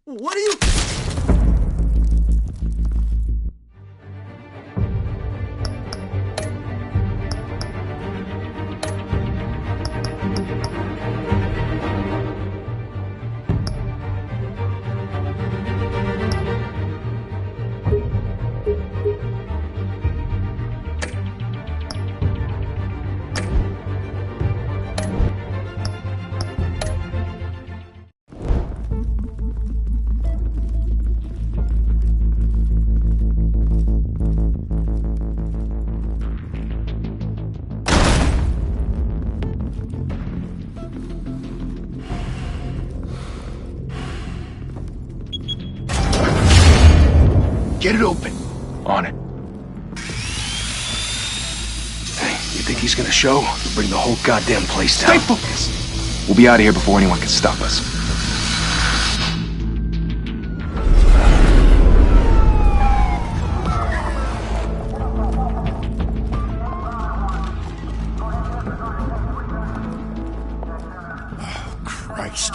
What are you... Get it open. On it. Hey, you think he's gonna show? We'll bring the whole goddamn place down. Stay focused! We'll be out of here before anyone can stop us. Oh, Christ.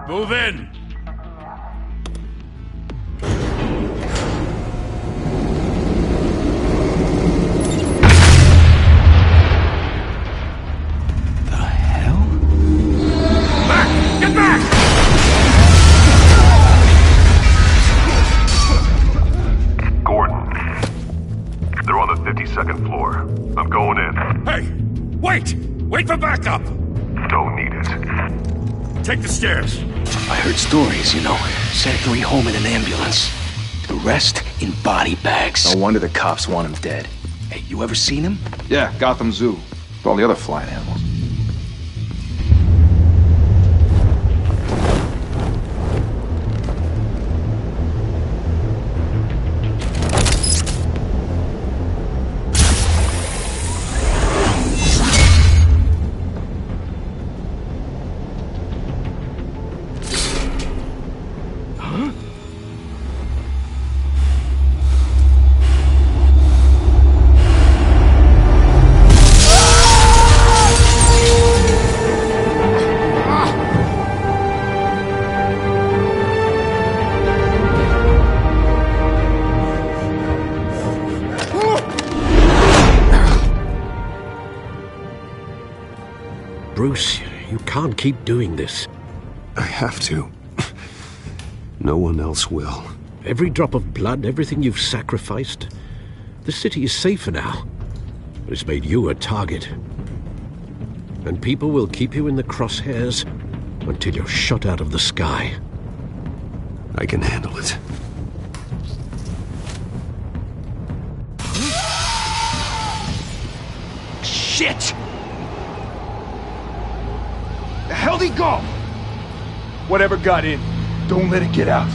Move in! Second floor. I'm going in. Hey! Wait! Wait for backup! Don't need it. Take the stairs. I heard stories, you know. Sent 3 home in an ambulance. The rest in body bags. No wonder the cops want him dead. Hey, you ever seen him? Yeah, Gotham Zoo. With all the other flying animals. Bruce, you can't keep doing this. I have to. No one else will. Every drop of blood, everything you've sacrificed. The city is safer now, but it's made you a target. And people will keep you in the crosshairs until you're shot out of the sky. I can handle it. Shit! The hell'd he go? Whatever got in, don't let it get out.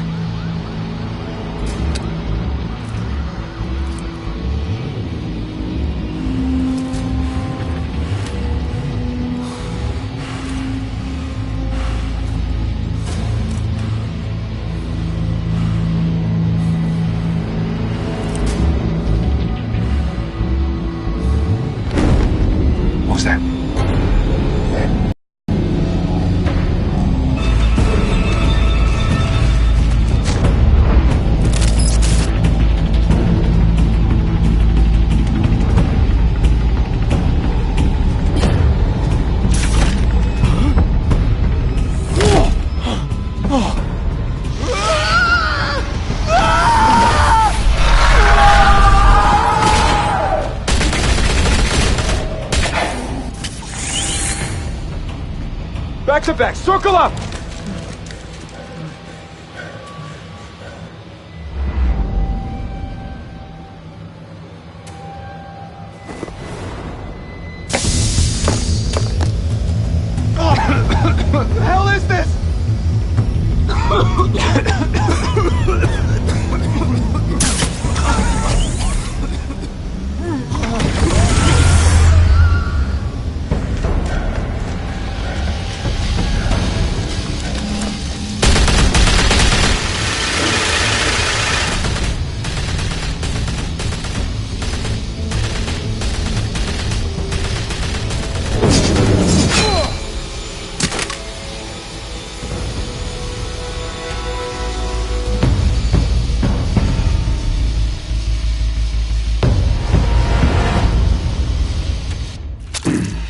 What was that? Back to back, circle up! What the hell is this?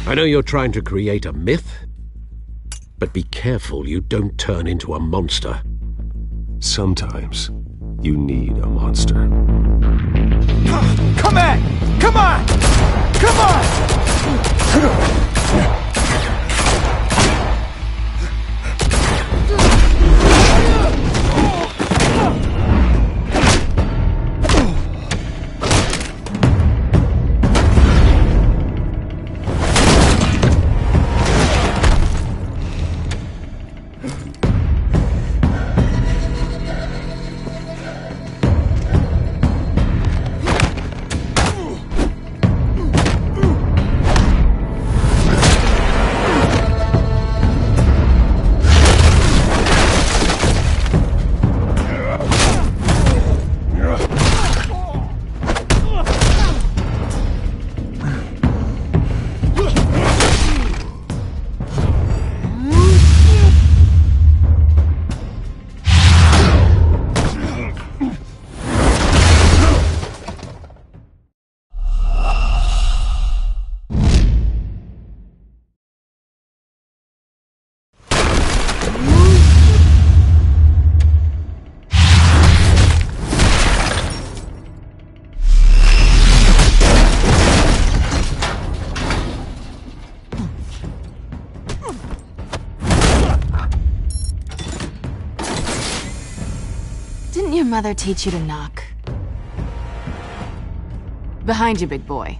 I know you're trying to create a myth, but be careful you don't turn into a monster. Sometimes you need a monster. Come on! Come on! Come on! Didn't your mother teach you to knock? Behind you, big boy.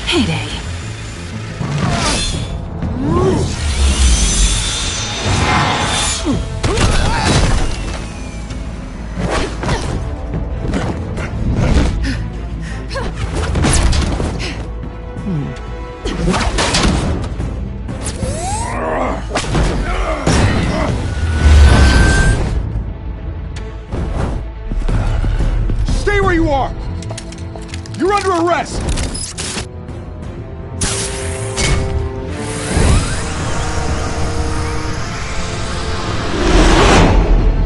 Heyday. Stay where you are! You're under arrest!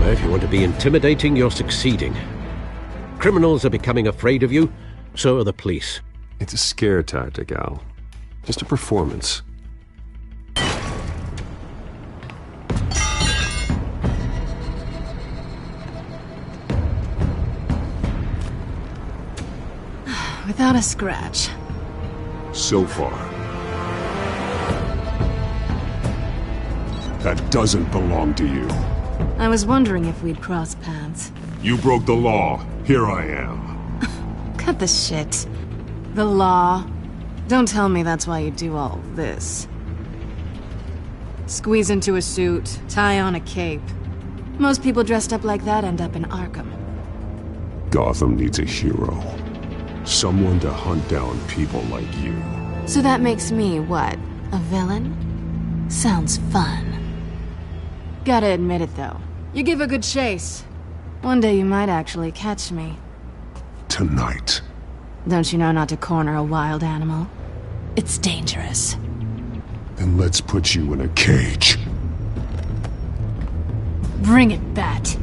If you want to be intimidating, you're succeeding. Criminals are becoming afraid of you, so are the police. It's a scare tactic, Al. Just a performance. Without a scratch. So far. That doesn't belong to you. I was wondering if we'd cross paths. You broke the law. Here I am. Cut the shit. The law. Don't tell me that's why you do all this. Squeeze into a suit, tie on a cape. Most people dressed up like that end up in Arkham. Gotham needs a hero. Someone to hunt down people like you. So that makes me, what, a villain? Sounds fun. Gotta admit it, though. You give a good chase. One day you might actually catch me. Tonight. Don't you know not to corner a wild animal? It's dangerous. Then let's put you in a cage. Bring it, Bat.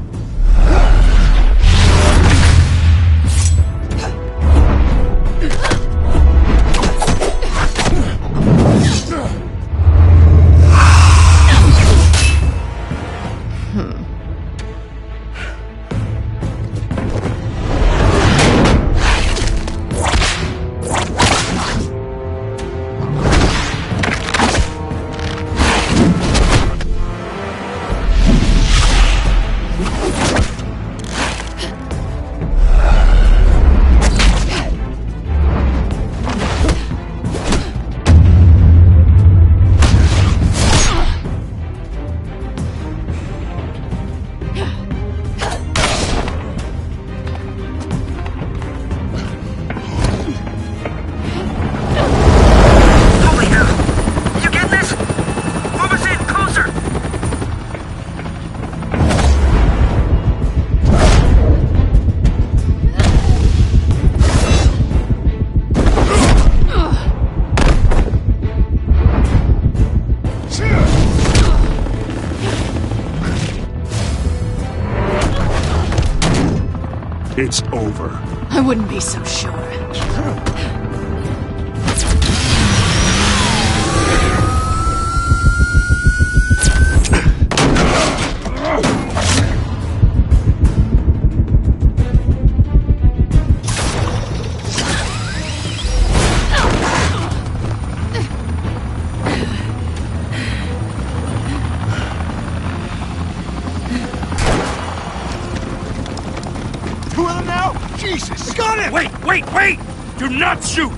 it's over. I wouldn't be so sure. Two of them now? Jesus! I got him! Wait! Do not shoot!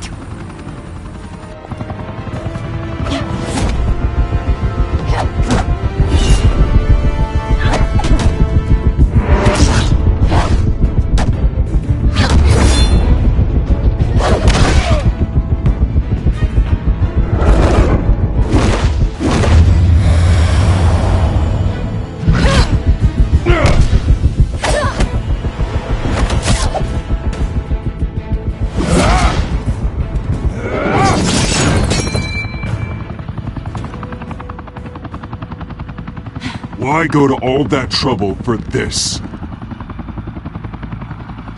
Why go to all that trouble for this?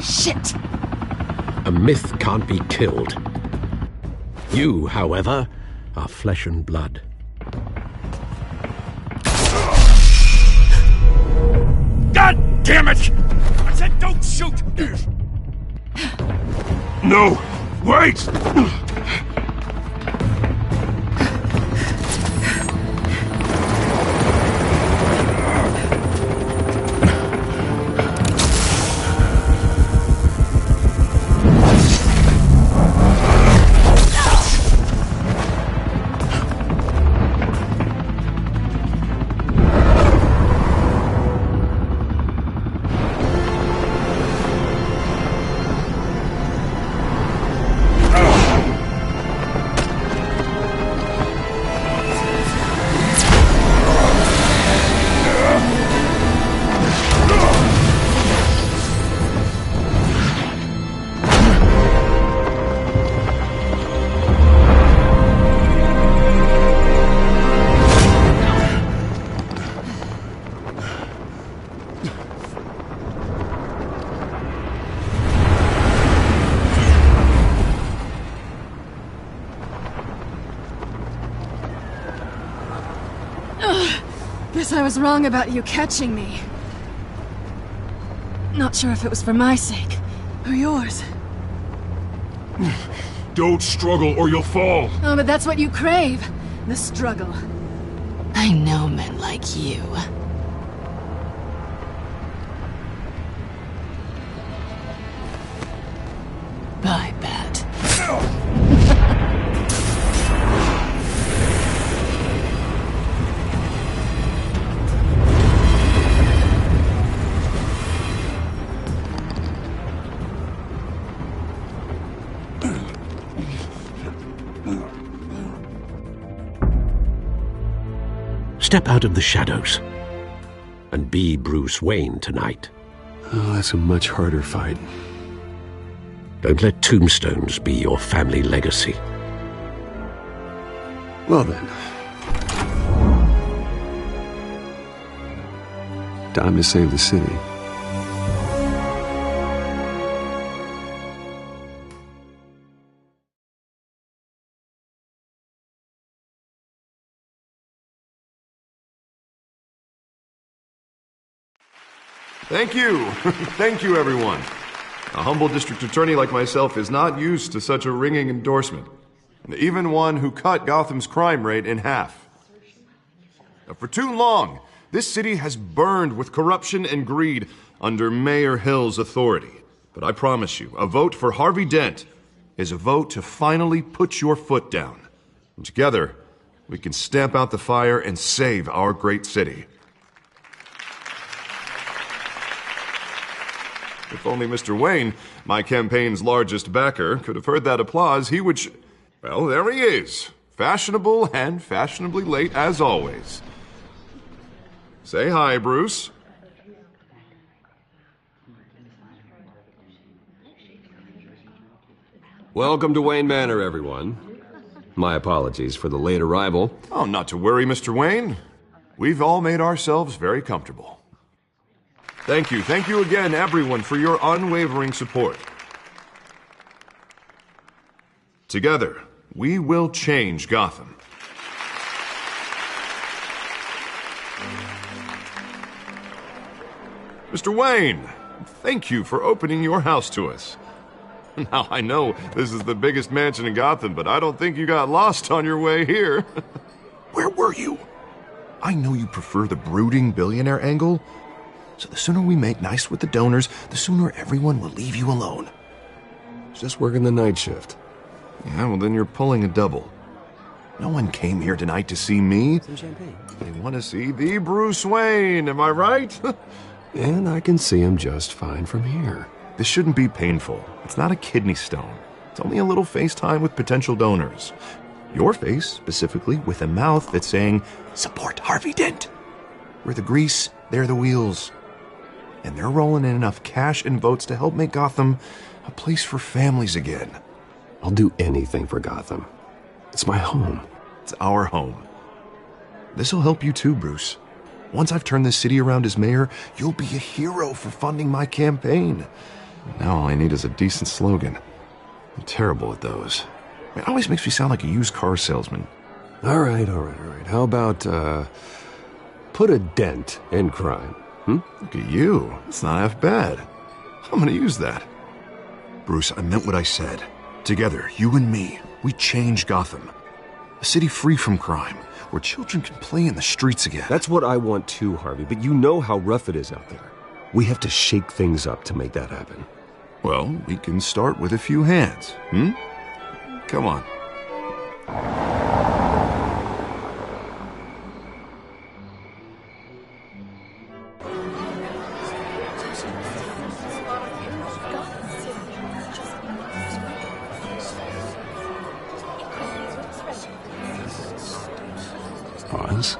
Shit! A myth can't be killed. You, however, are flesh and blood. God damn it! I said don't shoot! No! Wait! Guess I was wrong about you catching me. Not sure if it was for my sake, or yours. Don't struggle or you'll fall. Oh, but that's what you crave. The struggle. I know men like you. Bye, Bat. Step out of the shadows and be Bruce Wayne tonight. Oh, that's a much harder fight. Don't let tombstones be your family legacy. Well then. Time to save the city. Thank you. Thank you, everyone. A humble district attorney like myself is not used to such a ringing endorsement. Even one who cut Gotham's crime rate in half. For too long, this city has burned with corruption and greed under Mayor Hill's authority. But I promise you, a vote for Harvey Dent is a vote to finally put your foot down. And together, we can stamp out the fire and save our great city. If only Mr. Wayne, my campaign's largest backer, could have heard that applause, he would well, there he is. Fashionable and fashionably late as always. Say hi, Bruce. Welcome to Wayne Manor, everyone. My apologies for the late arrival. Oh, not to worry, Mr. Wayne. We've all made ourselves very comfortable. Thank you. Thank you again, everyone, for your unwavering support. Together, we will change Gotham. Mr. Wayne, thank you for opening your house to us. Now, I know this is the biggest mansion in Gotham, but I don't think you got lost on your way here. Where were you? I know you prefer the brooding billionaire angle, so the sooner we make nice with the donors, the sooner everyone will leave you alone. Just working the night shift. Yeah, well, then you're pulling a double. No one came here tonight to see me. Some champagne. They want to see the Bruce Wayne, am I right? And I can see him just fine from here. This shouldn't be painful. It's not a kidney stone. It's only a little FaceTime with potential donors. Your face, specifically, with a mouth that's saying, support Harvey Dent. We're the grease, they're the wheels. And they're rolling in enough cash and votes to help make Gotham a place for families again. I'll do anything for Gotham. It's my home. It's our home. This'll help you too, Bruce. Once I've turned this city around as mayor, you'll be a hero for funding my campaign. Now all I need is a decent slogan. I'm terrible at those. It always makes me sound like a used car salesman. All right. How about, put a dent in crime? Look at you. It's not half bad. I'm gonna use that. Bruce, I meant what I said. Together, you and me, we change Gotham. A city free from crime, where children can play in the streets again. That's what I want too, Harvey, but you know how rough it is out there. We have to shake things up to make that happen. Well, we can start with a few hands, Come on. Pause.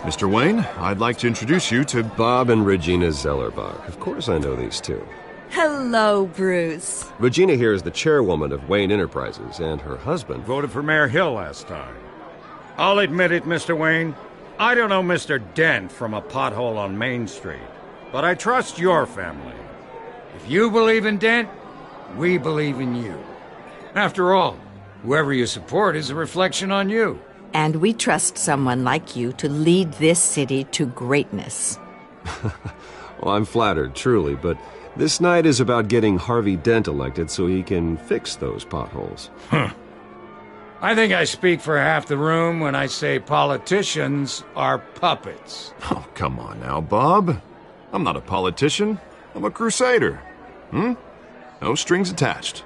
Mr. Wayne, I'd like to introduce you to Bob and Regina Zellerbach. Of course I know these two. Hello, Bruce. Regina here is the chairwoman of Wayne Enterprises, and her husband... Voted for Mayor Hill last time. I'll admit it, Mr. Wayne. I don't know Mr. Dent from a pothole on Main Street, but I trust your family. If you believe in Dent, we believe in you. After all, whoever you support is a reflection on you. And we trust someone like you to lead this city to greatness. Well, I'm flattered, truly, but this night is about getting Harvey Dent elected so he can fix those potholes. I think I speak for half the room when I say politicians are puppets. Oh, come on now, Bob. I'm not a politician. I'm a crusader. No strings attached.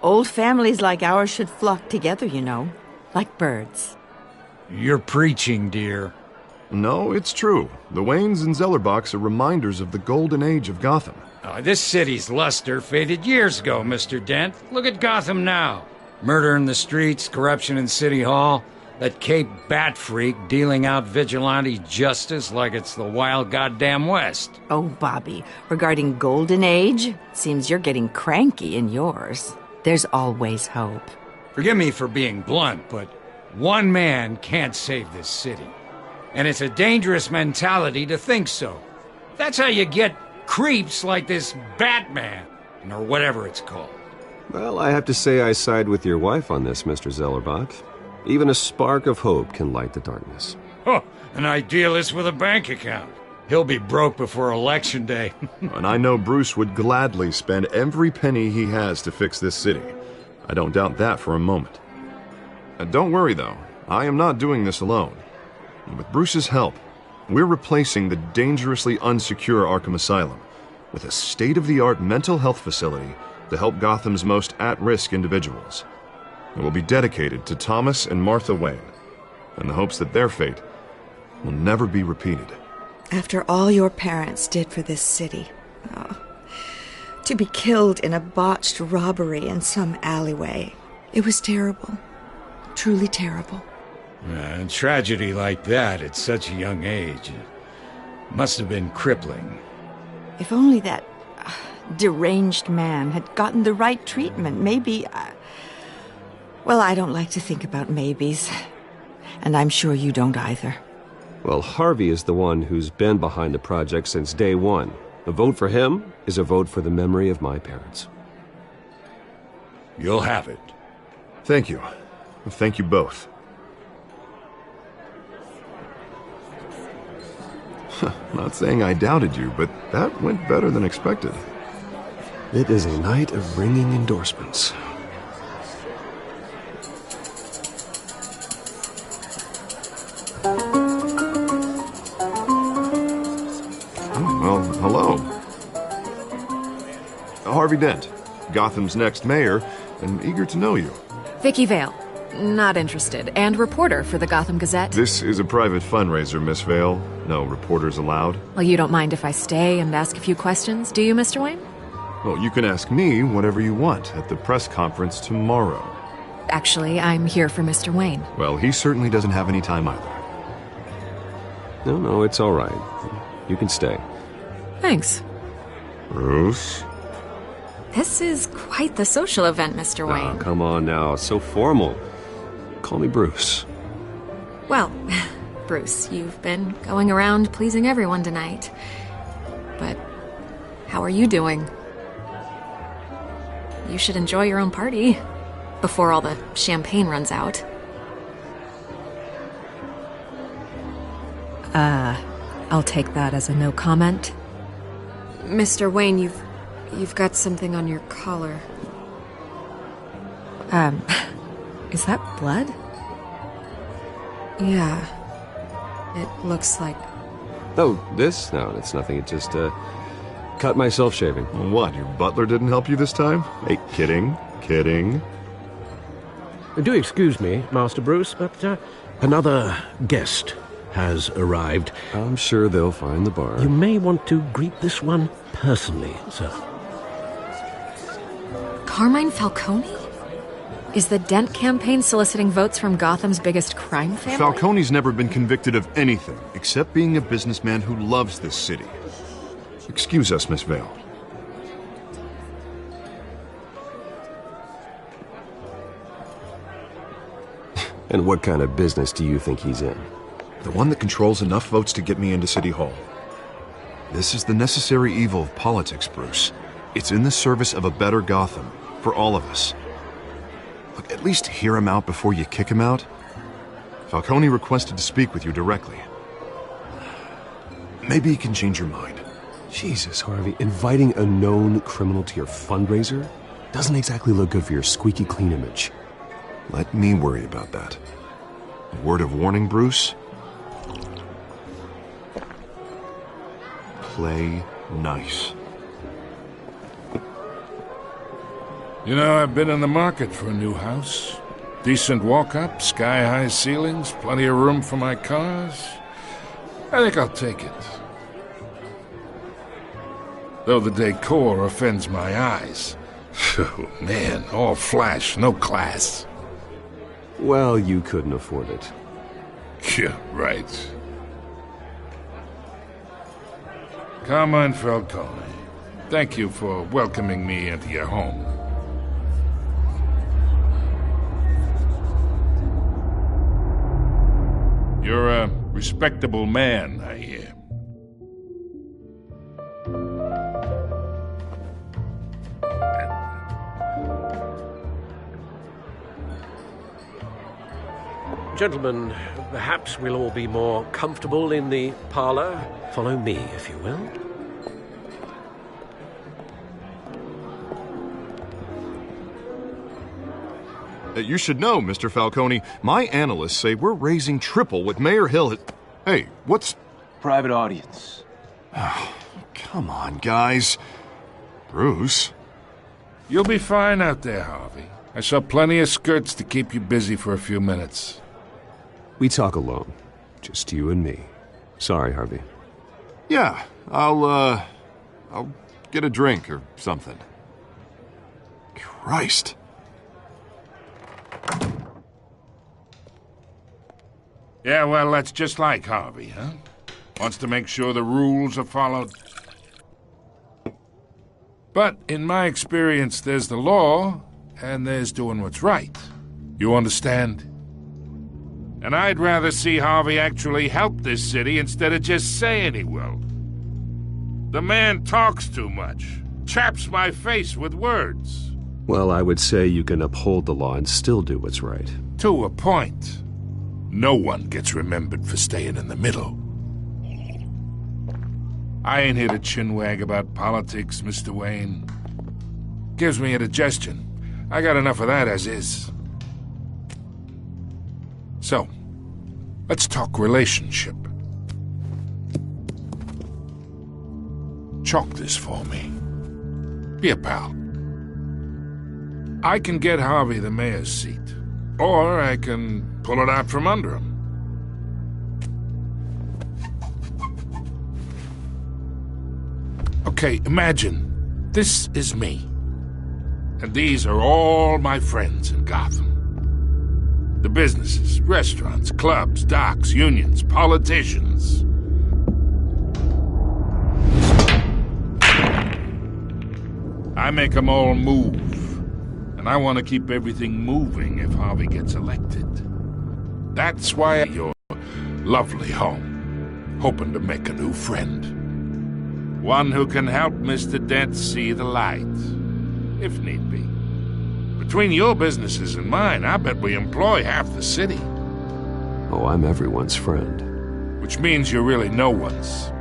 Old families like ours should flock together, you know, like birds. You're preaching, dear. No, it's true. The Waynes and Zellerbachs are reminders of the golden age of Gotham. This city's luster faded years ago, Mr. Dent. Look at Gotham now. Murder in the streets, corruption in City Hall, that Cape Bat freak dealing out vigilante justice like it's the wild goddamn West. Oh, Bobby, regarding Golden Age, seems you're getting cranky in yours. There's always hope. Forgive me for being blunt, but one man can't save this city. And it's a dangerous mentality to think so. That's how you get creeps like this Batman, or whatever it's called. Well, I have to say I side with your wife on this, Mr. Zellerbach. Even a spark of hope can light the darkness. Oh, an idealist with a bank account. He'll be broke before Election Day. And I know Bruce would gladly spend every penny he has to fix this city. I don't doubt that for a moment. Don't worry, though. I am not doing this alone. With Bruce's help, we're replacing the dangerously unsecure Arkham Asylum with a state-of-the-art mental health facility to help Gotham's most at-risk individuals. It will be dedicated to Thomas and Martha Wayne, in the hopes that their fate will never be repeated. After all your parents did for this city, to be killed in a botched robbery in some alleyway, it was terrible. Truly terrible. A tragedy like that at such a young age must have been crippling. If only that deranged man had gotten the right treatment, maybe... Well, I don't like to think about maybes. And I'm sure you don't either. Well, Harvey is the one who's been behind the project since day one. A vote for him is a vote for the memory of my parents. You'll have it. Thank you. Thank you both. Not saying I doubted you, but that went better than expected. It is a night of ringing endorsements. Well, hello. Harvey Dent, Gotham's next mayor, and eager to know you. Vicky Vale. Not interested. And reporter for the Gotham Gazette. This is a private fundraiser, Miss Vale. No reporters allowed. Well, you don't mind if I stay and ask a few questions, do you, Mr. Wayne? Well, you can ask me whatever you want at the press conference tomorrow. Actually, I'm here for Mr. Wayne. Well, he certainly doesn't have any time either. No, it's all right. You can stay. Thanks. Bruce? This is quite the social event, Mr. Wayne. Oh, come on now. So formal. Call me Bruce. Well, Bruce, you've been going around pleasing everyone tonight. But how are you doing? You should enjoy your own party before all the champagne runs out. I'll take that as a no comment. Mr. Wayne, you've got something on your collar. Is that blood? Yeah. It looks like... Oh, this? No, it's nothing. It just, cut myself shaving. What, your butler didn't help you this time? Hey, kidding. Do excuse me, Master Bruce, but another guest has arrived. I'm sure they'll find the bar. You may want to greet this one personally, sir. Carmine Falcone? Is the Dent campaign soliciting votes from Gotham's biggest crime family? Falcone's never been convicted of anything, except being a businessman who loves this city. Excuse us, Miss Vale. And what kind of business do you think he's in? The one that controls enough votes to get me into City Hall. This is the necessary evil of politics, Bruce. It's in the service of a better Gotham, for all of us. Look, at least hear him out before you kick him out. Falcone requested to speak with you directly. Maybe he can change your mind. Jesus, Harvey, inviting a known criminal to your fundraiser doesn't exactly look good for your squeaky clean image. Let me worry about that. A word of warning, Bruce? Play nice. You know, I've been in the market for a new house. Decent walk-up, sky-high ceilings, plenty of room for my cars. I think I'll take it. Though the decor offends my eyes. Oh, man, all flash, no class. Well, you couldn't afford it. Yeah, right. Carmine Falcone, thank you for welcoming me into your home. You're a respectable man, I hear. Gentlemen, perhaps we'll all be more comfortable in the parlor. Follow me, if you will. You should know, Mr. Falcone, my analysts say we're raising triple what Mayor Hill has... Hey, what's... Private audience. Oh, come on, guys. Bruce? You'll be fine out there, Harvey. I saw plenty of skirts to keep you busy for a few minutes. We talk alone. Just you and me. Sorry, Harvey. Yeah, I'll get a drink or something. Christ. Yeah, well, that's just like Harvey, huh? Wants to make sure the rules are followed. But in my experience, there's the law, and there's doing what's right. You understand? And I'd rather see Harvey actually help this city instead of just saying he will. The man talks too much, chaps my face with words. Well, I would say you can uphold the law and still do what's right. To a point. No one gets remembered for staying in the middle. I ain't here to chinwag about politics, Mr. Wayne. Gives me indigestion. I got enough of that as is. So, let's talk relationship. Chalk this for me. Be a pal. I can get Harvey the mayor's seat, or I can pull it out from under him. Okay, imagine this is me, and these are all my friends in Gotham. The businesses, restaurants, clubs, docks, unions, politicians. I make them all move. And I want to keep everything moving if Harvey gets elected. That's why I'm at your lovely home, hoping to make a new friend. One who can help Mr. Dent see the light, if need be. Between your businesses and mine, I bet we employ half the city. Oh, I'm everyone's friend. Which means you're really no one's.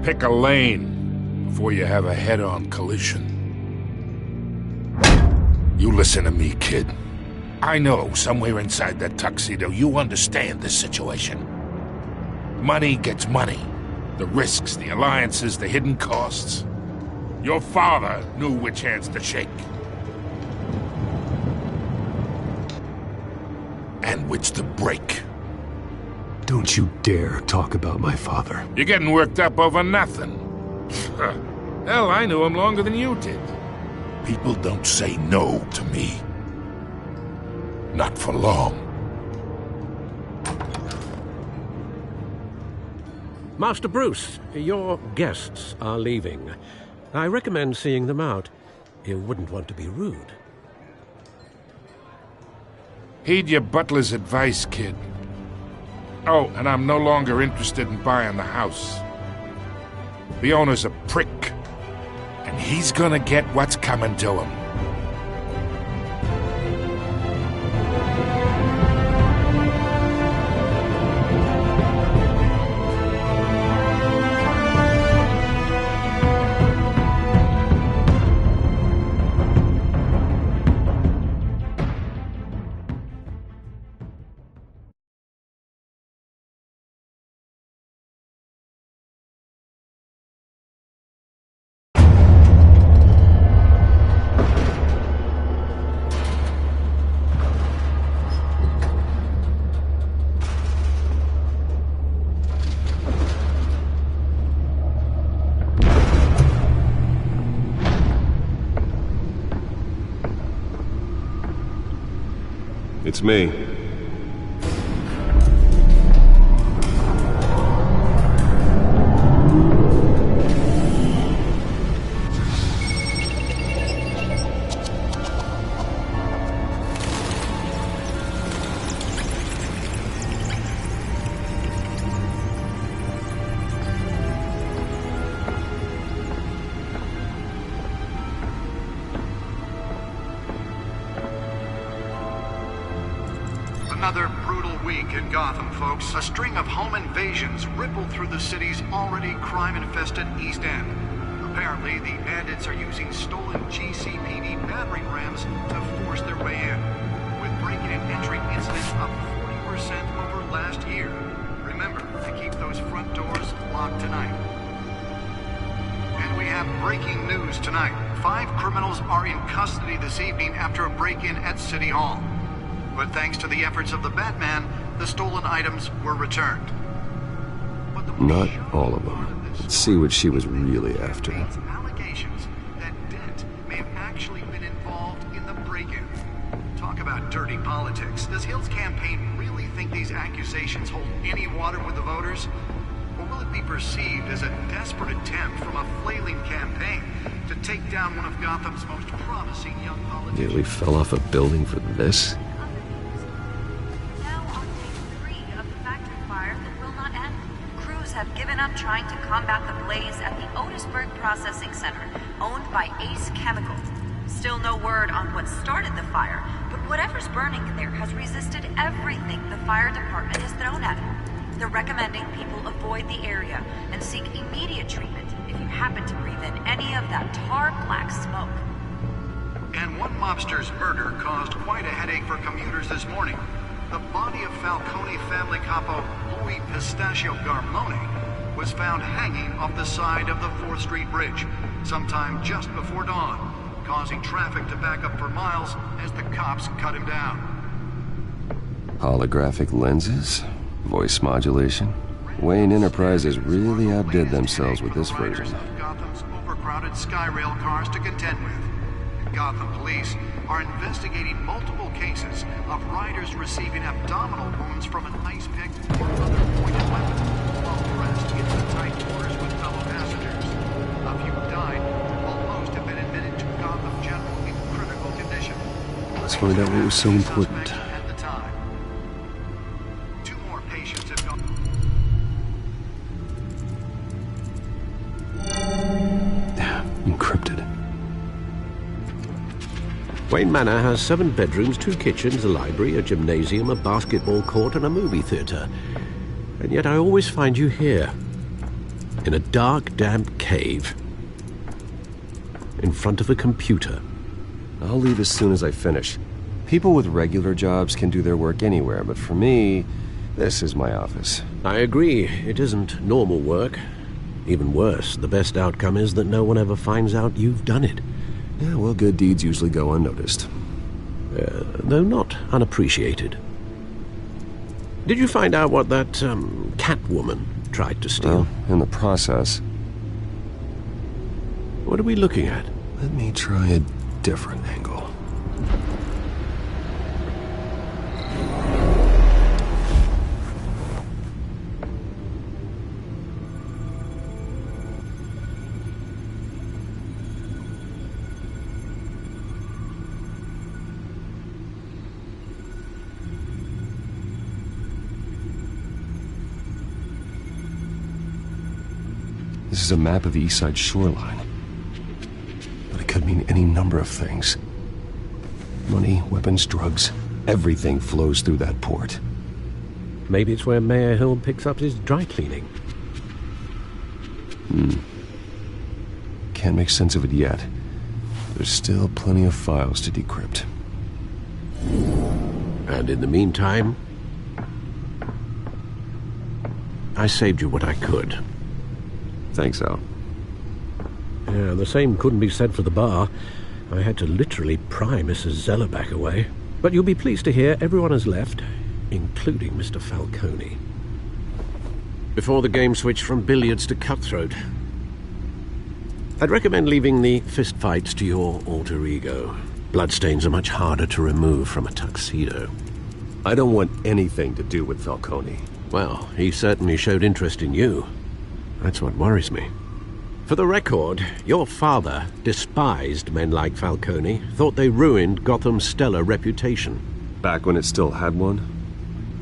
Pick a lane before you have a head-on collision. You listen to me, kid. I know somewhere inside that tuxedo you understand this situation. Money gets money. The risks, the alliances, the hidden costs. Your father knew which hands to shake. And which to break. Don't you dare talk about my father. You're getting worked up over nothing. Hell, I knew him longer than you did. People don't say no to me. Not for long. Master Bruce, your guests are leaving. I recommend seeing them out. You wouldn't want to be rude. Heed your butler's advice, kid. Oh, and I'm no longer interested in buying the house. The owner's a prick. And he's gonna get what's coming to him. It's me. Another brutal week in Gotham, folks. A string of home invasions rippled through the city's already crime-infested East End. Apparently, the bandits are using stolen GCPD battering rams to force their way in, with breaking and entering incidents up 40% over last year. Remember to keep those front doors locked tonight. And we have breaking news tonight. 5 criminals are in custody this evening after a break-in at City Hall. But thanks to the efforts of the Batman, the stolen items were returned. Not all of them. Let's see what she was really after. Allegations that Dent may have actually been involved in the break-in. Talk about dirty politics. Does Hill's campaign really think these accusations hold any water with the voters? Or will it be perceived as a desperate attempt from a flailing campaign to take down one of Gotham's most promising young politicians? Nearly fell off a building for this? up trying to combat the blaze at the Otisburg Processing Center, owned by Ace Chemical. Still no word on what started the fire, but whatever's burning in there has resisted everything the fire department has thrown at it. They're recommending people avoid the area and seek immediate treatment if you happen to breathe in any of that tar black smoke. And one mobster's murder caused quite a headache for commuters this morning. The body of Falcone family capo Louis Pistachio Garmone was found hanging off the side of the 4th Street Bridge sometime just before dawn, causing traffic to back up for miles as the cops cut him down. Holographic lenses? Voice modulation? Wayne Enterprises really outdid themselves with this version. Gotham's overcrowded Skyrail cars to contend with. Gotham police are investigating multiple cases of riders receiving abdominal wounds from an ice pick or other pointed weapon while pressed into the tight quarters with fellow passengers. A few died, while most have been admitted to Gotham General in critical condition. Let's find out what was so important. At the time, 2 more patients have gone. Encrypted. Wayne Manor has 7 bedrooms, 2 kitchens, a library, a gymnasium, a basketball court, and a movie theater. And yet I always find you here, in a dark, damp cave, in front of a computer. I'll leave as soon as I finish. People with regular jobs can do their work anywhere, but for me, this is my office. I agree. It isn't normal work. Even worse, the best outcome is that no one ever finds out you've done it. Yeah, well, good deeds usually go unnoticed. Though not unappreciated. Did you find out what that, Catwoman tried to steal? Well, in the process. What are we looking at? Let me try a different angle. This is a map of the East Side shoreline. But it could mean any number of things. Money, weapons, drugs, everything flows through that port. Maybe it's where Mayor Hill picks up his dry cleaning. Can't make sense of it yet. There's still plenty of files to decrypt. And in the meantime, I saved you what I could. Thanks, Al. Yeah, the same couldn't be said for the bar. I had to literally pry Mrs. Zeller back away. But you'll be pleased to hear everyone has left, including Mr. Falcone. Before the game switched from billiards to cutthroat. I'd recommend leaving the fistfights to your alter ego. Bloodstains are much harder to remove from a tuxedo. I don't want anything to do with Falcone. Well, he certainly showed interest in you. That's what worries me. For the record, your father despised men like Falcone, thought they ruined Gotham's stellar reputation. Back when it still had one?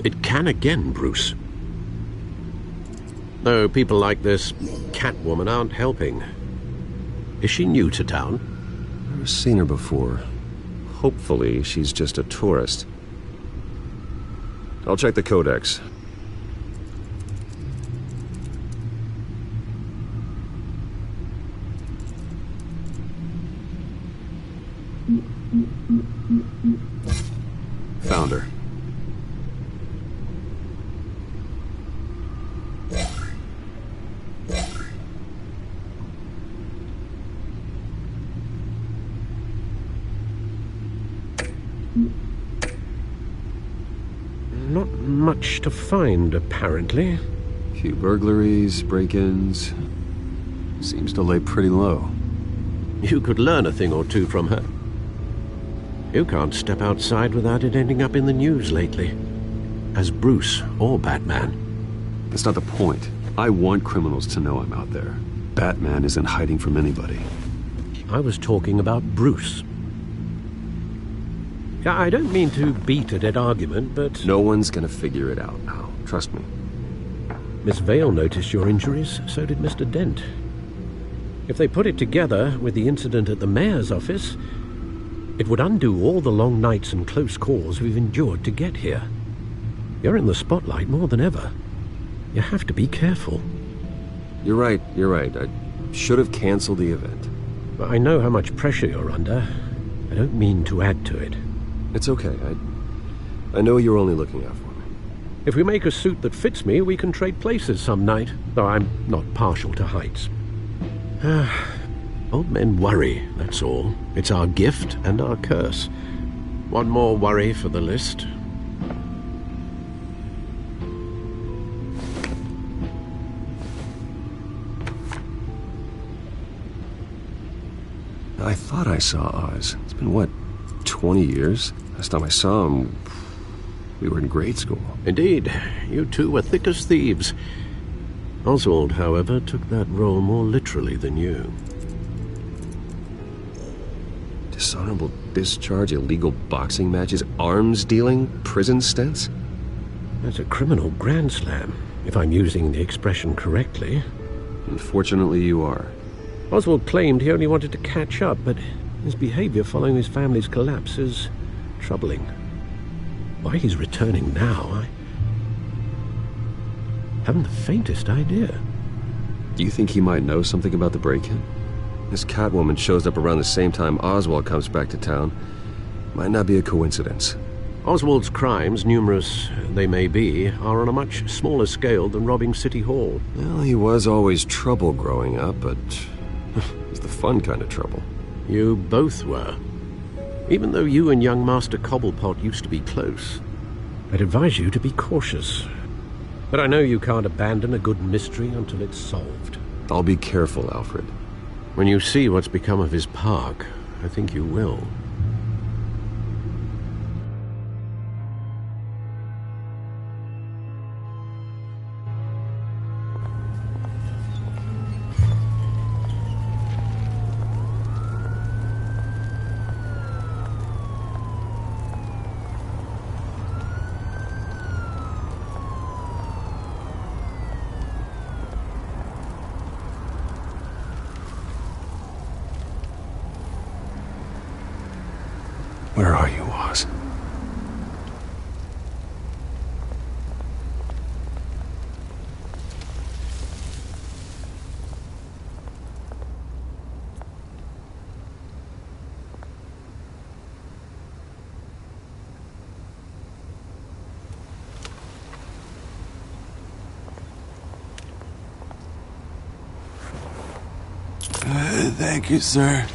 It can again, Bruce. Though people like this Catwoman aren't helping. Is she new to town? Never seen her before. Hopefully, she's just a tourist. I'll check the codex. Found her. Not much to find, apparently. Few burglaries, break-ins. Seems to lay pretty low. You could learn a thing or two from her. You can't step outside without it ending up in the news lately. As Bruce or Batman. That's not the point. I want criminals to know I'm out there. Batman isn't hiding from anybody. I was talking about Bruce. I don't mean to beat a dead argument, but... No one's gonna figure it out now. Trust me. Miss Vale noticed your injuries, so did Mr. Dent. If they put it together with the incident at the mayor's office, it would undo all the long nights and close calls we've endured to get here. You're in the spotlight more than ever. You have to be careful. You're right. I should have canceled the event. But I know how much pressure you're under. I don't mean to add to it. It's okay. I know you're only looking out for me. If we make a suit that fits me, we can trade places some night, though I'm not partial to heights. Old men worry, that's all. It's our gift and our curse. One more worry for the list. I thought I saw Oz. It's been, what, 20 years? Last time I saw him, we were in grade school. Indeed. You two were thick as thieves. Oswald, however, took that role more literally than you. Dishonorable discharge, illegal boxing matches, arms dealing, prison stints? That's a criminal grand slam, if I'm using the expression correctly. Unfortunately, you are. Oswald claimed he only wanted to catch up, but his behavior following his family's collapse is troubling. Why he's returning now, I haven't the faintest idea. Do you think he might know something about the break-in? This Catwoman shows up around the same time Oswald comes back to town. Might not be a coincidence. Oswald's crimes, numerous they may be, are on a much smaller scale than robbing City Hall. Well, he was always trouble growing up, but it's the fun kind of trouble. You both were. Even though you and young Master Cobblepot used to be close, I'd advise you to be cautious. But I know you can't abandon a good mystery until it's solved. I'll be careful, Alfred. When you see what's become of his park, I think you will. Where are you, Oz? Thank you, sir.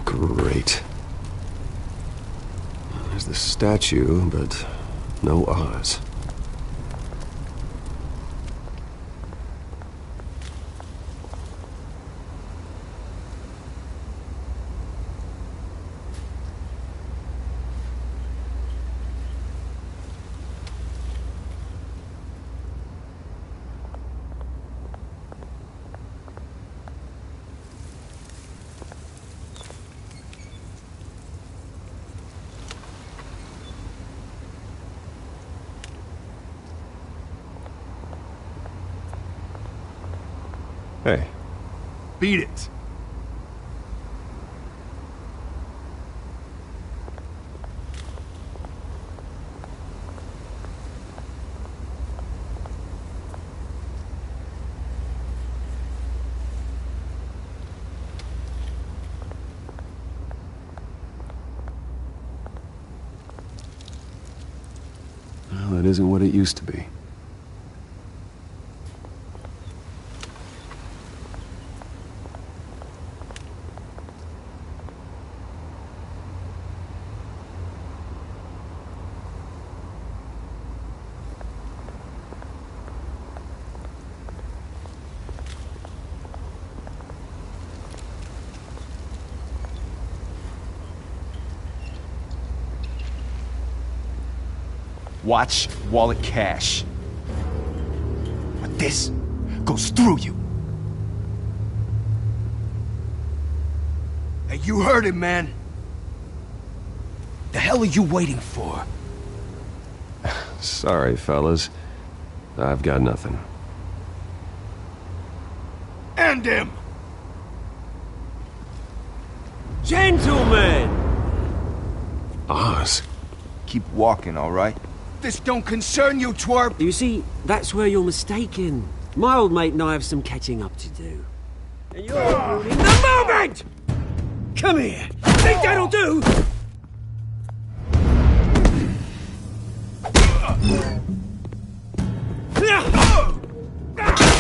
Great. There's the statue, but no Oz. Hey. Beat it. Well, it isn't what it used to be. Watch, wallet, cash. But this goes through you. Hey, you heard him, man. The hell are you waiting for? Sorry, fellas. I've got nothing. End him! Gentlemen! Oz. Keep walking, all right? This don't concern you, twerp! You see, that's where you're mistaken. My old mate and I have some catching up to do. And you're ruining the moment! Come here! Think that'll do?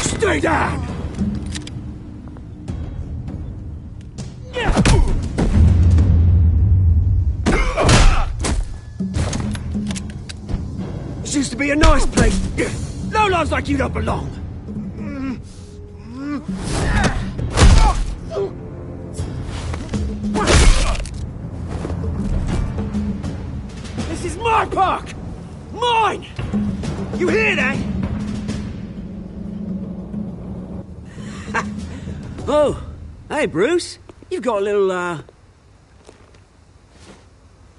Stay down! This used to be a nice place. Lowlifes like you don't belong. This is my park! Mine! You hear that? Oh, hey, Bruce. You've got a little,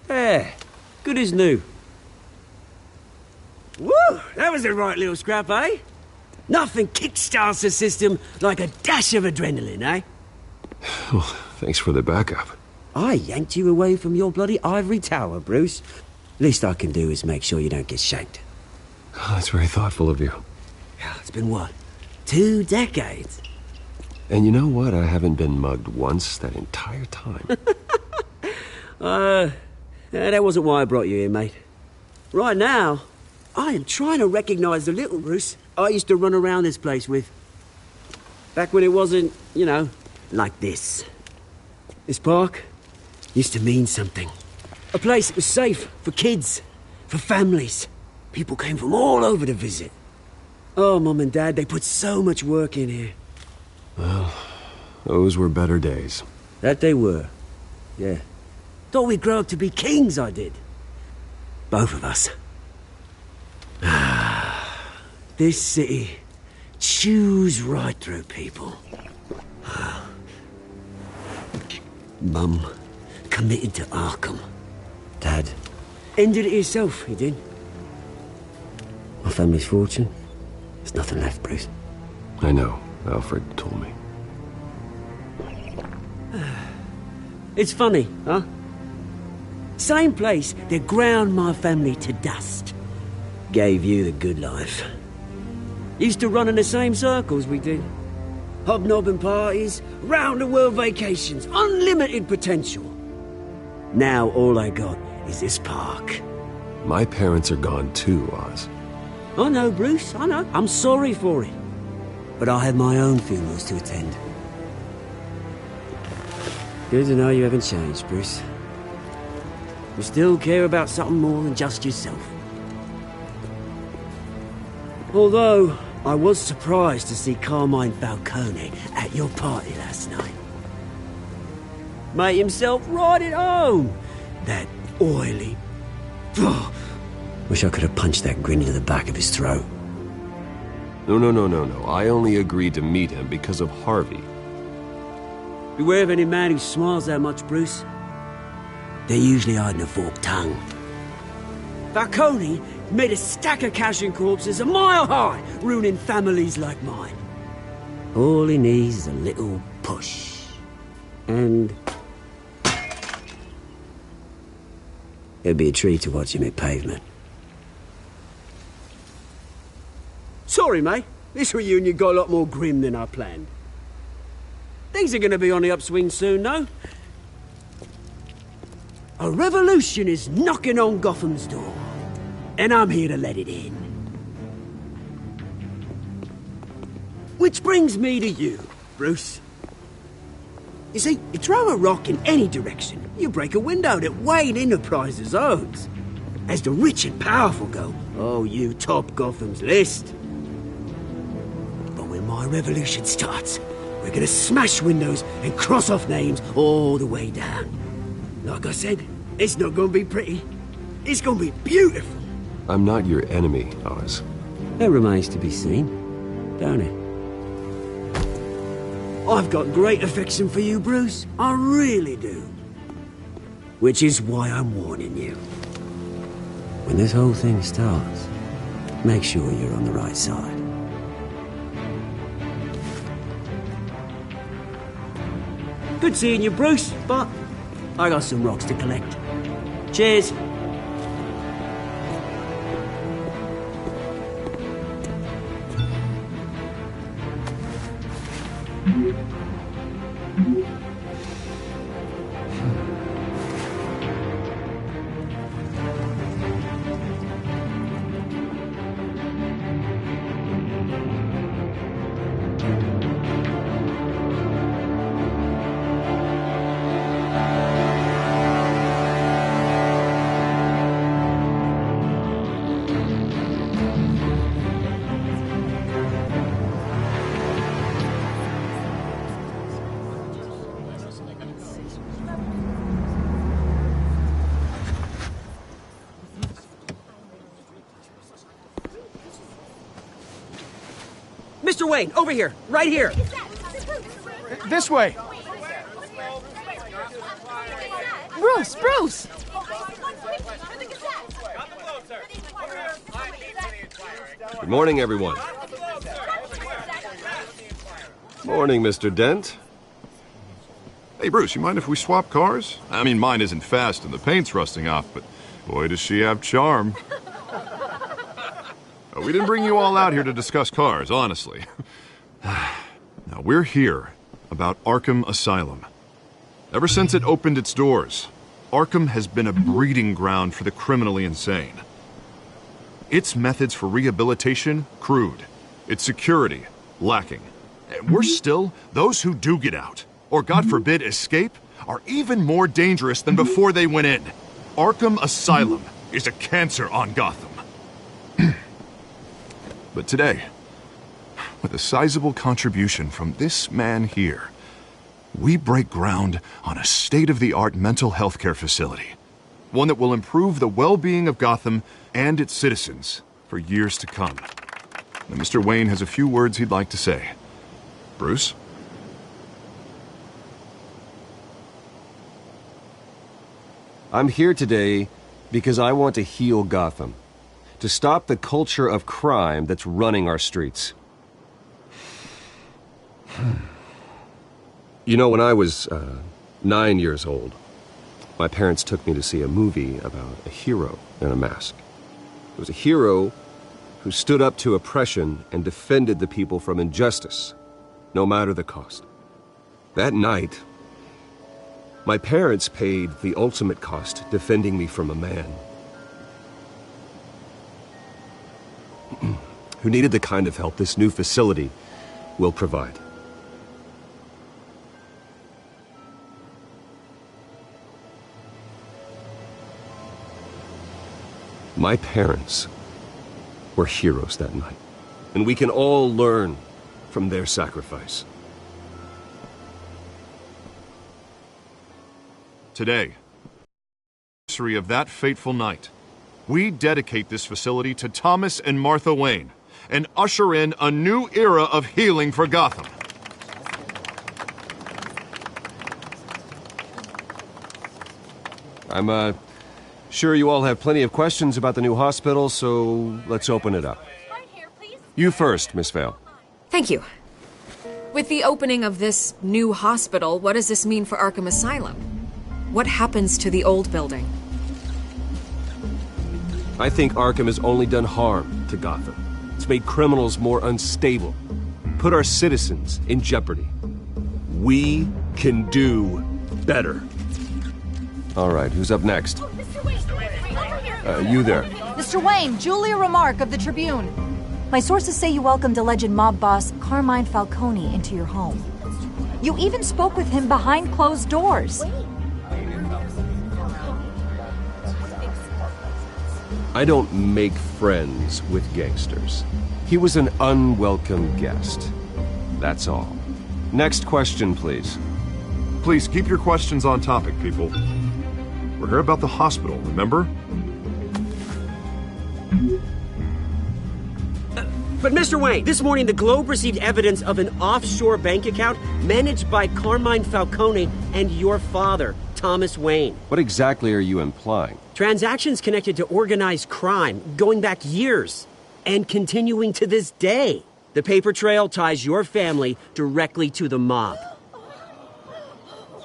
Yeah, good as new. Woo! That was a right little scrap, eh? Nothing kickstarts the system like a dash of adrenaline, eh? Well, thanks for the backup. I yanked you away from your bloody ivory tower, Bruce. Least I can do is make sure you don't get shanked. Oh, that's very thoughtful of you. Yeah, it's been what? 2 decades? And you know what? I haven't been mugged once that entire time. That wasn't why I brought you here, mate. Right now, I am trying to recognize the little Bruce I used to run around this place with. Back when it wasn't, you know, like this. This park used to mean something. A place that was safe for kids, for families. People came from all over to visit. Oh, Mum and Dad, they put so much work in here. Well, those were better days. That they were. Yeah. Thought we'd grow up to be kings, I did. Both of us. This city chews right through people. Mum committed to Arkham. Dad ended it himself, he did. My family's fortune, there's nothing left, Bruce. I know. Alfred told me. It's funny, huh? Same place that ground my family to dust. Gave you the good life. Used to run in the same circles we did. Hobnobbing parties, round-the-world vacations, unlimited potential. Now all I got is this park. My parents are gone too, Oz. I know, Bruce, I know. I'm sorry for it. But I have my own funerals to attend. Good to know you haven't changed, Bruce. You still care about something more than just yourself. Although, I was surprised to see Carmine Falcone at your party last night. Made himself right at home. That oily... Wish I could have punched that grin into the back of his throat. No. I only agreed to meet him because of Harvey. Beware of any man who smiles that much, Bruce. They're usually hiding a forked tongue. Falcone made a stack of cash and corpses a mile high, ruining families like mine. All he needs is a little push. And... it'd be a treat to watch him hit pavement. Sorry, mate. This reunion got a lot more grim than I planned. Things are gonna be on the upswing soon, though. A revolution is knocking on Gotham's door. And I'm here to let it in. Which brings me to you, Bruce. You see, you throw a rock in any direction, you break a window that Wayne Enterprises owns. As the rich and powerful go, oh, you top Gotham's list. But when my revolution starts, we're gonna smash windows and cross off names all the way down. Like I said, it's not gonna be pretty. It's gonna be beautiful. I'm not your enemy, Oz. That remains to be seen, don't it? I've got great affection for you, Bruce. I really do. Which is why I'm warning you. When this whole thing starts, make sure you're on the right side. Good seeing you, Bruce, but I got some rocks to collect. Cheers. Mr. Wayne, over here, right here. This way. Bruce, Bruce! Good morning, everyone. Morning, Mr. Dent. Hey, Bruce, you mind if we swap cars? I mean, mine isn't fast and the paint's rusting off, but boy, does she have charm. We didn't bring you all out here to discuss cars, honestly. Now, we're here about Arkham Asylum. Ever since it opened its doors, Arkham has been a breeding ground for the criminally insane. Its methods for rehabilitation, crude. Its security, lacking. And worse still, those who do get out, or God forbid escape, are even more dangerous than before they went in. Arkham Asylum is a cancer on Gotham. But today, with a sizable contribution from this man here, we break ground on a state-of-the-art mental health care facility. One that will improve the well-being of Gotham and its citizens for years to come. Now, Mr. Wayne has a few words he'd like to say. Bruce? I'm here today because I want to heal Gotham. To stop the culture of crime that's running our streets. You know, when I was 9 years old, my parents took me to see a movie about a hero in a mask. It was a hero who stood up to oppression and defended the people from injustice, no matter the cost. That night, my parents paid the ultimate cost defending me from a man who needed the kind of help this new facility will provide. My parents were heroes that night, and we can all learn from their sacrifice. Today, anniversary of that fateful night, we dedicate this facility to Thomas and Martha Wayne and usher in a new era of healing for Gotham. I'm sure you all have plenty of questions about the new hospital, so let's open it up. You first, Miss Vale. Thank you. With the opening of this new hospital, what does this mean for Arkham Asylum? What happens to the old building? I think Arkham has only done harm to Gotham. It's made criminals more unstable, put our citizens in jeopardy. We can do better. All right, who's up next? You there. Mr. Wayne, Julia Remark of the Tribune. My sources say you welcomed alleged mob boss Carmine Falcone into your home. You even spoke with him behind closed doors. I don't make friends with gangsters. He was an unwelcome guest. That's all. Next question, please. Please keep your questions on topic, people. We're here about the hospital, remember? But Mr. Wayne, this morning the Globe received evidence of an offshore bank account managed by Carmine Falcone and your father, Thomas Wayne. What exactly are you implying? Transactions connected to organized crime going back years and continuing to this day. The paper trail ties your family directly to the mob.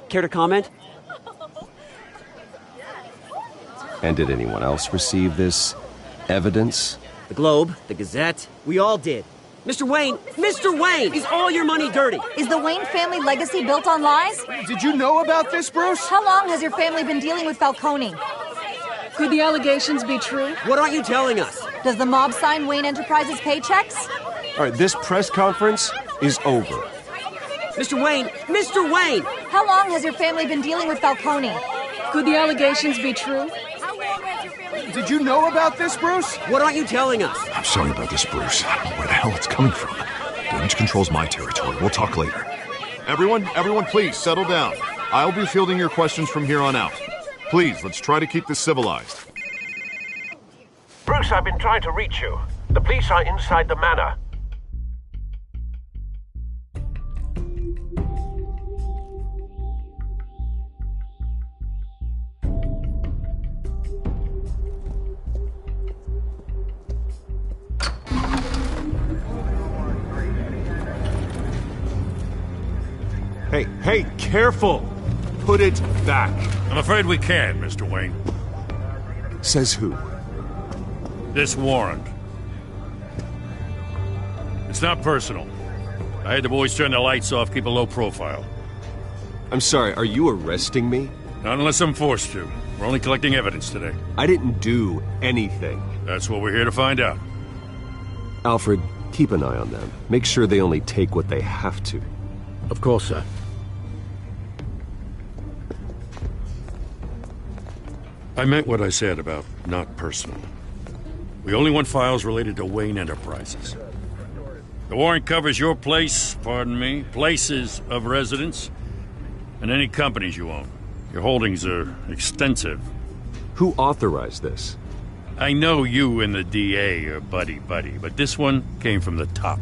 Care to comment? And did anyone else receive this evidence? The Globe, the Gazette, we all did. Mr. Wayne, is all your money dirty? Is the Wayne family legacy built on lies? Did you know about this, Bruce? How long has your family been dealing with Falcone? Could the allegations be true? What aren't you telling us? Does the mob sign Wayne Enterprises paychecks? All right, this press conference is over. Mr. Wayne! How long has your family been dealing with Falcone? Could the allegations be true? Did you know about this, Bruce? What aren't you telling us? I'm sorry about this, Bruce. I don't know where the hell it's coming from. Damage control's my territory. We'll talk later. Everyone, please, settle down. I'll be fielding your questions from here on out. Please, let's try to keep this civilized. Bruce, I've been trying to reach you. The police are inside the manor. Hey, careful! Put it back. I'm afraid we can't, Mr. Wayne. Says who? This warrant. It's not personal. I had the boys turn the lights off, keep a low profile. I'm sorry, are you arresting me? Not unless I'm forced to. We're only collecting evidence today. I didn't do anything. That's what we're here to find out. Alfred, keep an eye on them. Make sure they only take what they have to. Of course, sir. I meant what I said about not personal. We only want files related to Wayne Enterprises. The warrant covers your places of residence, and any companies you own. Your holdings are extensive. Who authorized this? I know you and the DA are buddy-buddy, but this one came from the top.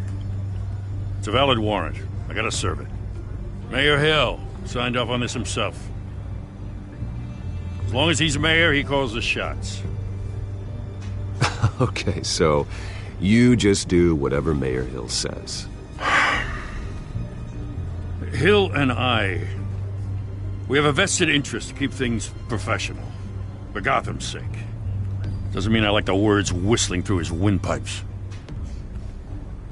It's a valid warrant. I gotta serve it. Mayor Hill signed off on this himself. As long as he's mayor, he calls the shots. Okay, so you just do whatever Mayor Hill says. Hill and we have a vested interest to keep things professional. For Gotham's sake. Doesn't mean I like the words whistling through his windpipes.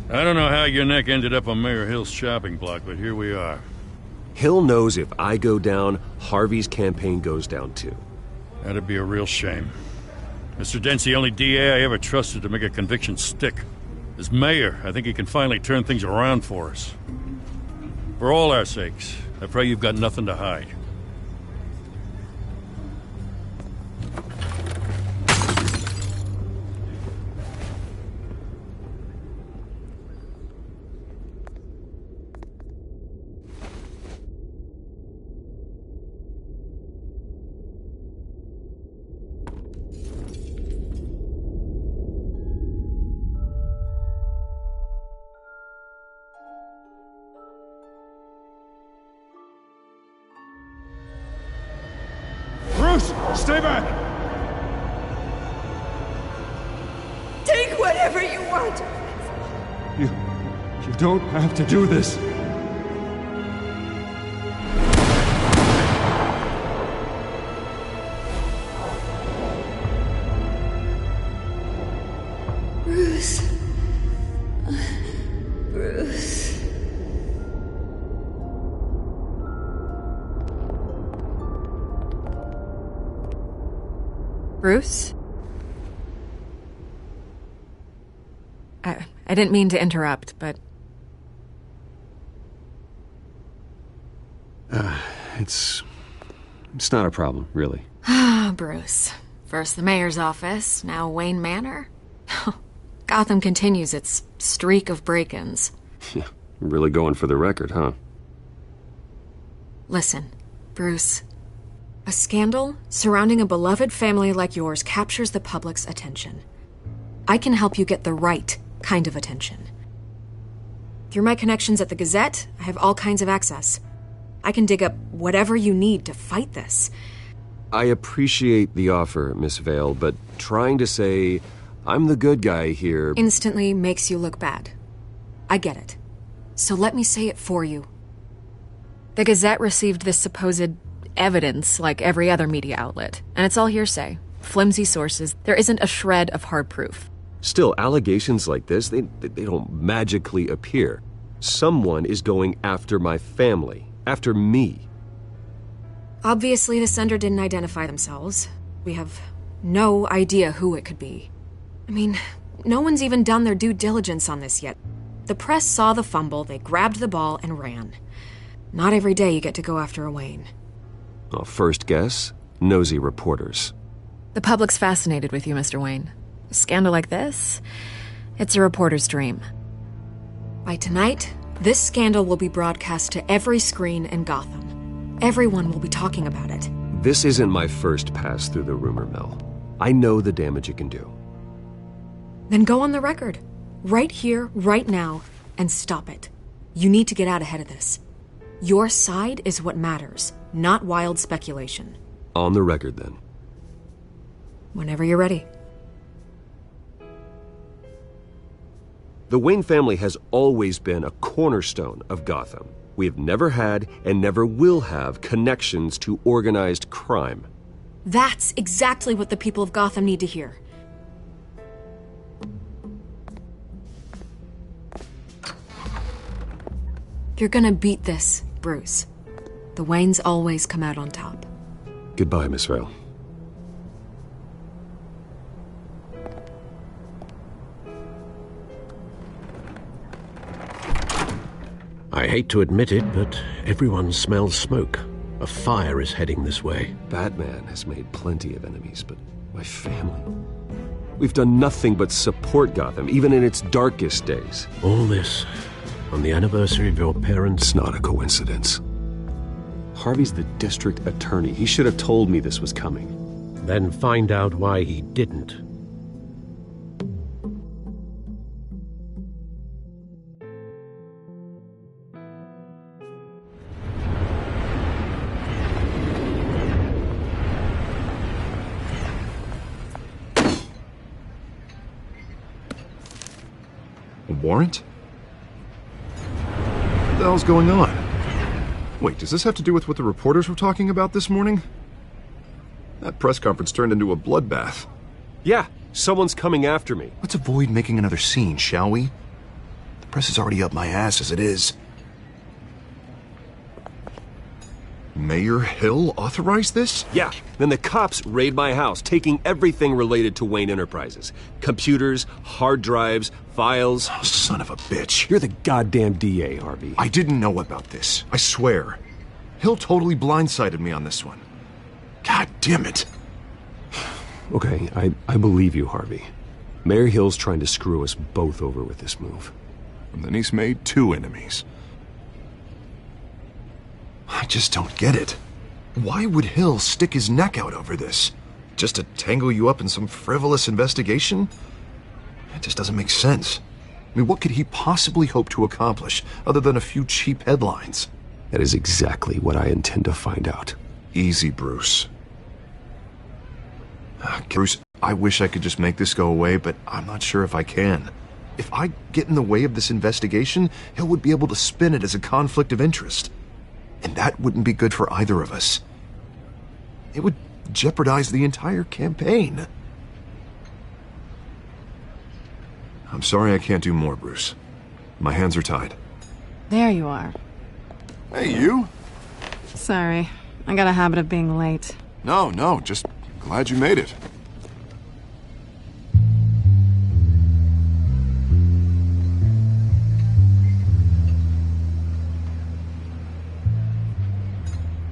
I don't know how your neck ended up on Mayor Hill's chopping block, but here we are. Hill knows if I go down, Harvey's campaign goes down too. That'd be a real shame. Mr. Dent's the only DA I ever trusted to make a conviction stick. As mayor, I think he can finally turn things around for us. For all our sakes, I pray you've got nothing to hide. Stay back! Take whatever you want! You don't have to do this. Bruce. Bruce. Bruce? I didn't mean to interrupt, but... It's not a problem, really. Ah, Bruce. First the mayor's office, now Wayne Manor. Gotham continues its streak of break-ins. Yeah, really going for the record, huh? Listen, Bruce. A scandal surrounding a beloved family like yours captures the public's attention. I can help you get the right kind of attention. Through my connections at the Gazette, I have all kinds of access. I can dig up whatever you need to fight this. I appreciate the offer, Miss Vale, but trying to say I'm the good guy here instantly makes you look bad. I get it. So let me say it for you. The Gazette received this supposed evidence like every other media outlet, and it's all hearsay. Flimsy sources. There isn't a shred of hard proof. Still, allegations like this, they don't magically appear. Someone is going after my family, after me. Obviously, the sender didn't identify themselves. We have no idea who it could be. I mean, no one's even done their due diligence on this yet. The press saw the fumble, they grabbed the ball and ran. Not every day you get to go after a Wayne. Well, first guess, nosy reporters. The public's fascinated with you, Mr. Wayne. A scandal like this, it's a reporter's dream. By tonight, this scandal will be broadcast to every screen in Gotham. Everyone will be talking about it. This isn't my first pass through the rumor mill. I know the damage it can do. Then go on the record. Right here, right now, and stop it. You need to get out ahead of this. Your side is what matters, not wild speculation. On the record, then. Whenever you're ready. The Wayne family has always been a cornerstone of Gotham. We have never had and never will have connections to organized crime. That's exactly what the people of Gotham need to hear. You're gonna beat this, Bruce. The Waynes always come out on top. Goodbye, Miss Vale. I hate to admit it, but everyone smells smoke. A fire is heading this way. Batman has made plenty of enemies, but my family... We've done nothing but support Gotham, even in its darkest days. All this on the anniversary of your parents'... It's not a coincidence. Harvey's the district attorney. He should have told me this was coming. Then find out why he didn't. A warrant? What the hell's going on? Wait, does this have to do with what the reporters were talking about this morning? That press conference turned into a bloodbath. Yeah, someone's coming after me. Let's avoid making another scene, shall we? The press is already up my ass as it is. Mayor Hill authorized this? Yeah, then the cops raid my house, taking everything related to Wayne Enterprises. Computers, hard drives, files. Oh, son of a bitch. You're the goddamn DA, Harvey. I didn't know about this. I swear. Hill totally blindsided me on this one. God damn it. Okay, I believe you, Harvey. Mayor Hill's trying to screw us both over with this move. And then he's made two enemies. I just don't get it. Why would Hill stick his neck out over this? Just to tangle you up in some frivolous investigation? It just doesn't make sense. I mean, what could he possibly hope to accomplish other than a few cheap headlines? That is exactly what I intend to find out. Easy, Bruce. Bruce, I wish I could just make this go away, but I'm not sure if I can. If I get in the way of this investigation, Hill would be able to spin it as a conflict of interest. And that wouldn't be good for either of us. It would jeopardize the entire campaign. I'm sorry I can't do more, Bruce. My hands are tied. There you are. Hey, you? Sorry. I got a habit of being late. No, just glad you made it.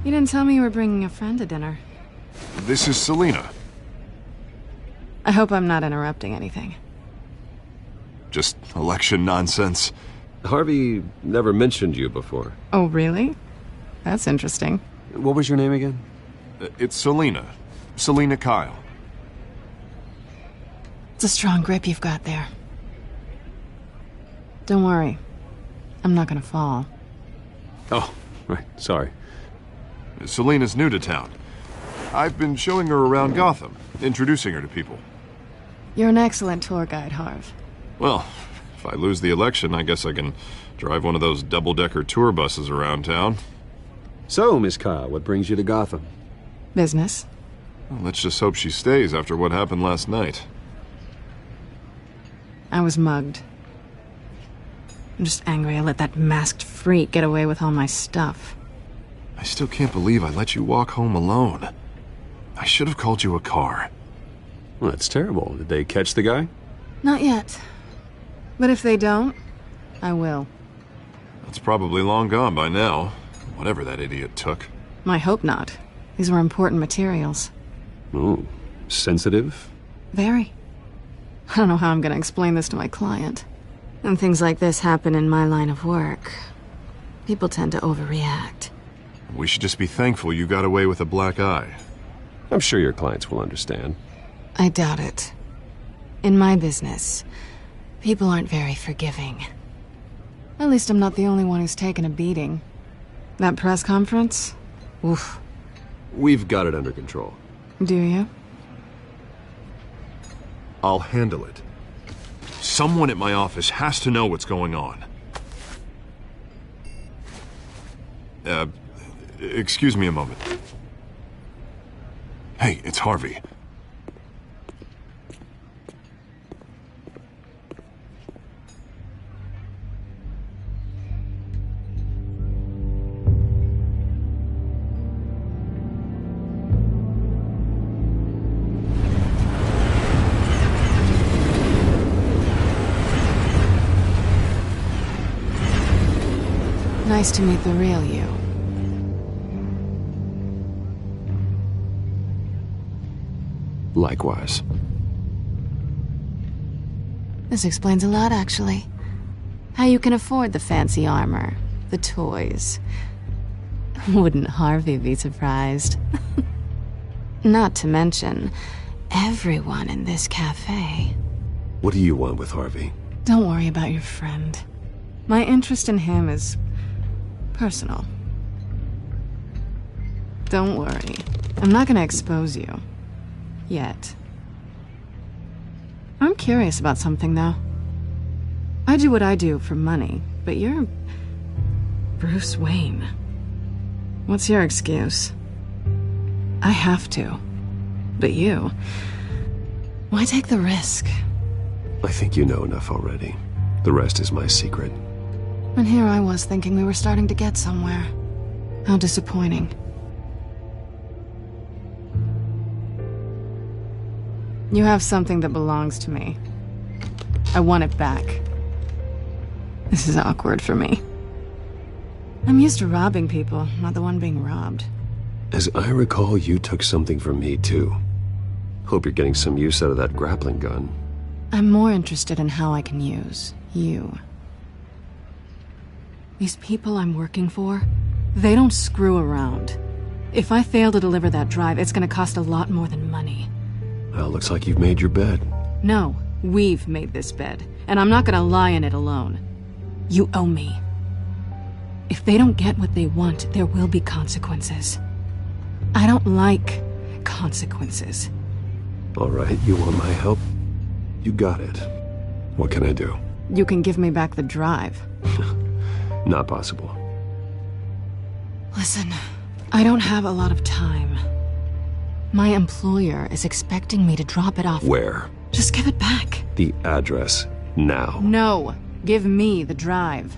You didn't tell me you were bringing a friend to dinner. This is Selina. I hope I'm not interrupting anything. Just election nonsense. Harvey never mentioned you before. Oh, really? That's interesting. What was your name again? It's Selina. Selina Kyle. It's a strong grip you've got there. Don't worry. I'm not gonna fall. Oh, right. Sorry. Selena's new to town. I've been showing her around Gotham, introducing her to people. You're an excellent tour guide, Harv. Well, if I lose the election, I guess I can drive one of those double-decker tour buses around town. So, Miss Kyle, what brings you to Gotham? Business. Well, let's just hope she stays after what happened last night. I was mugged. I'm just angry I let that masked freak get away with all my stuff. I still can't believe I let you walk home alone. I should have called you a car. Well, that's terrible. Did they catch the guy? Not yet. But if they don't, I will. It's probably long gone by now, whatever that idiot took. I hope not. These were important materials. Ooh, sensitive? Very. I don't know how I'm gonna explain this to my client. When things like this happen in my line of work, people tend to overreact. We should just be thankful you got away with a black eye. I'm sure your clients will understand. I doubt it. In my business, people aren't very forgiving. At least I'm not the only one who's taken a beating. That press conference? Oof. We've got it under control. Do you? I'll handle it. Someone at my office has to know what's going on. Excuse me a moment. Hey, it's Harvey. Nice to meet the real you. Likewise. This explains a lot, actually. How you can afford the fancy armor, the toys. Wouldn't Harvey be surprised? Not to mention, everyone in this cafe. What do you want with Harvey? Don't worry about your friend. My interest in him is personal. Don't worry. I'm not gonna expose you. Yet. I'm curious about something, though. I do what I do for money, but you're Bruce Wayne. What's your excuse? I have to. But you... why take the risk? I think you know enough already. The rest is my secret. And here I was thinking we were starting to get somewhere. How disappointing. You have something that belongs to me. I want it back. This is awkward for me. I'm used to robbing people, not the one being robbed. As I recall, you took something from me, too. Hope you're getting some use out of that grappling gun. I'm more interested in how I can use you. These people I'm working for, they don't screw around. If I fail to deliver that drive, it's gonna cost a lot more than money. Well, looks like you've made your bed. No, we've made this bed, and I'm not gonna lie in it alone. You owe me. If they don't get what they want, there will be consequences. I don't like consequences. All right, you want my help? You got it. What can I do? You can give me back the drive. Not possible. Listen, I don't have a lot of time. My employer is expecting me to drop it off. Where? Just give it back. The address, now. No, give me the drive.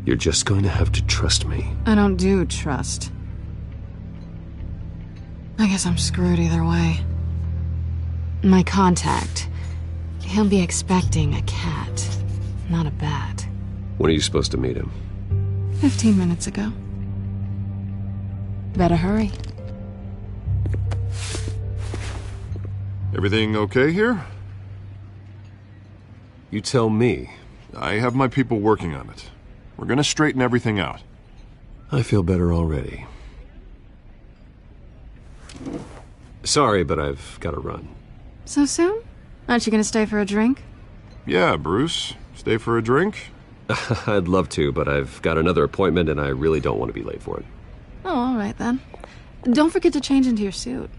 You're just going to have to trust me. I don't do trust. I guess I'm screwed either way. My contact, he'll be expecting a cat, not a bat. When are you supposed to meet him? 15 minutes ago. Better hurry. Everything okay here? You tell me. I have my people working on it. We're gonna straighten everything out. I feel better already. Sorry, but I've got to run. So soon? Aren't you gonna stay for a drink? Yeah, Bruce. Stay for a drink? I'd love to, but I've got another appointment and I really don't want to be late for it. Oh, all right then. Don't forget to change into your suit.